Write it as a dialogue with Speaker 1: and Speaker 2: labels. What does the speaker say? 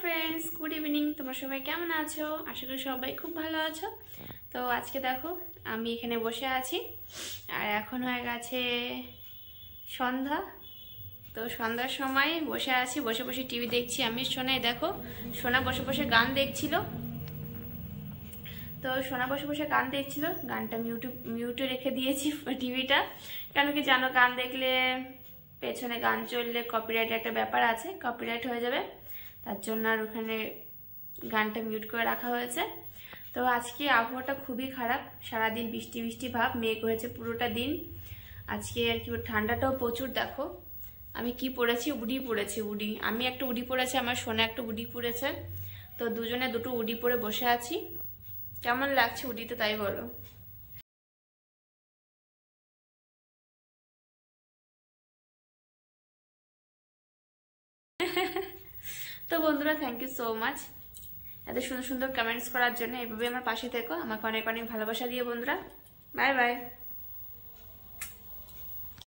Speaker 1: Friends, good evening. তোমরা সবাই কেমন আছো? আশা করি সবাই খুব ভালো আছো। তো আজকে দেখো আমি এখানে বসে আছি আর এখন হয়ে গেছে সন্ধ্যা। তো সন্ধ্যার সময় বসে আছি, বসে বসে টিভি দেখছি। আমি সোনাই দেখো, সোনা বসে বসে গান দেখছিল। তো সোনা বসে বসে গান দেখছিল, গানটা মিউটে রেখে দিয়েছি টিভিটা। কেন কি জানো, গান দেখলে পেছনে গান চললে কপিরাইট একটা ব্যাপার আছে, কপিরাইট হয়ে যাবে। তার জন্য আর ওখানে গানটা মিউট করে রাখা হয়েছে। তো আজকে আবহাওয়াটা খুবই খারাপ, সারাদিন বৃষ্টি বৃষ্টি ভাব, মেঘ হয়েছে পুরোটা দিন আজকে। আর কি ঠান্ডাটাও প্রচুর। দেখো আমি কি পরেছি, উডি পরেছি। উডি, আমি একটা উডি পরেছি, আমার সোনা একটা উডি পরেছে। তো দুজনে দুটো উডি পরে বসে আছি। কেমন লাগছে উডিতে তাই বলো। তো বন্ধুরা, থ্যাংক ইউ সো মাচ এত সুন্দর সুন্দর কমেন্টস করার জন্য। এভাবে আমার পাশে থেকো, আমাকে অনেক অনেক ভালোবাসা দিয়ে বন্ধুরা। Bye bye.